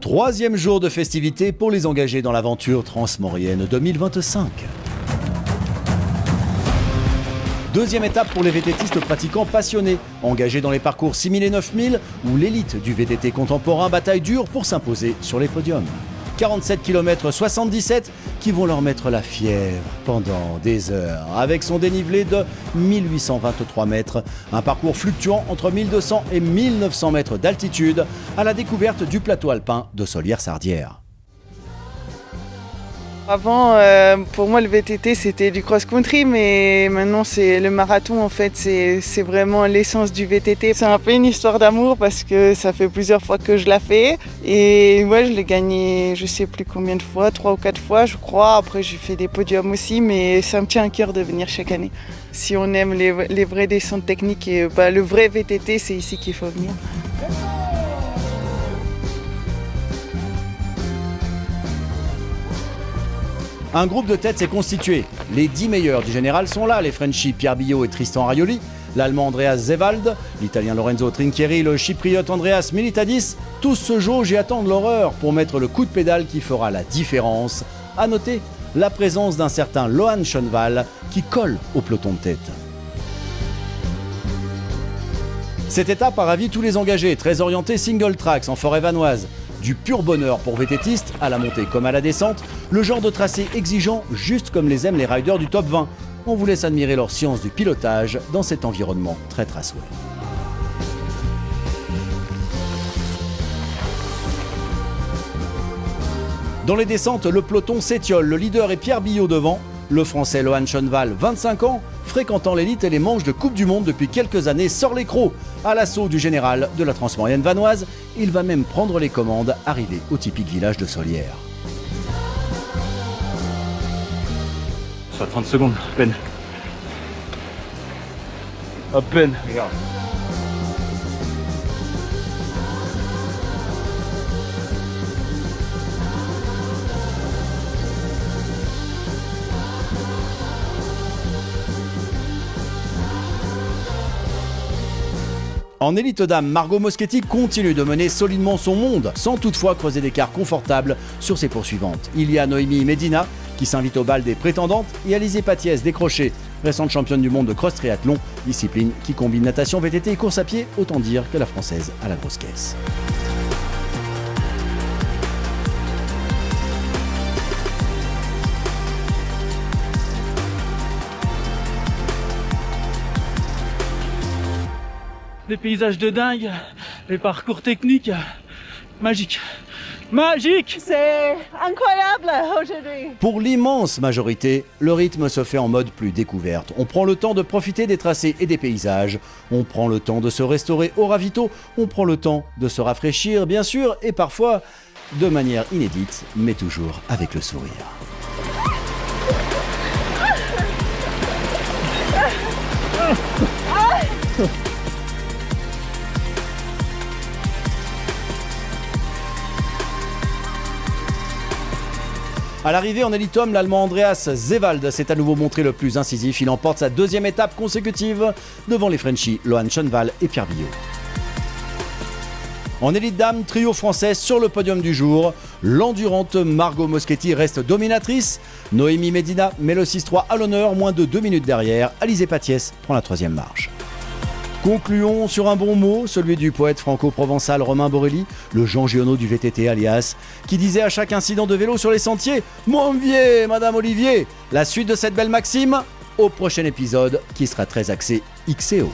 Troisième jour de festivités pour les engagés dans l'aventure transmaurienne 2025. Deuxième étape pour les VTTistes pratiquants passionnés, engagés dans les parcours 6000 et 9000, où l'élite du VTT contemporain bataille dur pour s'imposer sur les podiums. 47 km 77 qui vont leur mettre la fièvre pendant des heures, avec son dénivelé de 1823 mètres, un parcours fluctuant entre 1200 et 1900 mètres d'altitude, à la découverte du plateau alpin de Solières-Sardières. Avant, pour moi, le VTT, c'était du cross-country, mais maintenant, c'est le marathon, en fait, c'est vraiment l'essence du VTT. C'est un peu une histoire d'amour parce que ça fait plusieurs fois que je la fais. Et ouais, je l'ai gagné, je sais plus combien de fois, 3 ou 4 fois, je crois. Après, j'ai fait des podiums aussi, mais ça me tient à cœur de venir chaque année. Si on aime les vraies descentes techniques, et, le vrai VTT, c'est ici qu'il faut venir. Un groupe de tête s'est constitué. Les 10 meilleurs du général sont là, les Frenchies Pierre Billot et Tristan Raioli, l'Allemand Andreas Zewald, l'Italien Lorenzo Trinchieri, le Chypriote Andreas Militadis. Tous se jaugent et attendent l'horreur pour mettre le coup de pédale qui fera la différence. À noter la présence d'un certain Lohan Schoenwall qui colle au peloton de tête. Cette étape a ravi tous les engagés, très orientés single tracks en forêt vanoise. Du pur bonheur pour VTTistes, à la montée comme à la descente, le genre de tracé exigeant juste comme les aiment les riders du top 20. On vous laisse admirer leur science du pilotage dans cet environnement très traceway. Dans les descentes, le peloton s'étiole, le leader est Pierre Billot devant, le français Lohan Schoenwall, 25 ans, fréquentant l'élite et les manches de Coupe du Monde depuis quelques années, sort les crocs à l'assaut du général de la transmaurienne vanoise. Il va même prendre les commandes, arrivé au typique village de Solières. Sur 30 secondes, à peine. À peine, regarde. En élite dame, Margot Moschetti continue de mener solidement son monde, sans toutefois creuser d'écart confortable sur ses poursuivantes. Il y a Noémie Medina, qui s'invite au bal des prétendantes, et Alizé Patiès, décrochée, récente championne du monde de cross triathlon, discipline qui combine natation, VTT et course à pied, autant dire que la française a la grosse caisse. Des paysages de dingue, les parcours techniques, magique. Magique! C'est incroyable aujourd'hui. Pour l'immense majorité, le rythme se fait en mode plus découverte. On prend le temps de profiter des tracés et des paysages. On prend le temps de se restaurer au ravito. On prend le temps de se rafraîchir, bien sûr, et parfois de manière inédite, mais toujours avec le sourire. À l'arrivée en élite homme, l'Allemand Andreas Zewald s'est à nouveau montré le plus incisif. Il emporte sa deuxième étape consécutive devant les Frenchies Lohan Schoenwall et Pierre Billot. En élite dame, trio français sur le podium du jour. L'endurante Margot Moschetti reste dominatrice. Noémie Medina met le 6-3 à l'honneur, moins de 2 minutes derrière. Alizé Patiès prend la troisième marche. Concluons sur un bon mot, celui du poète franco-provençal Romain Borelli, le Jean Giono du VTT alias, qui disait à chaque incident de vélo sur les sentiers « Mon vieux, Madame Olivier !» La suite de cette belle maxime, au prochain épisode qui sera très axé XCO.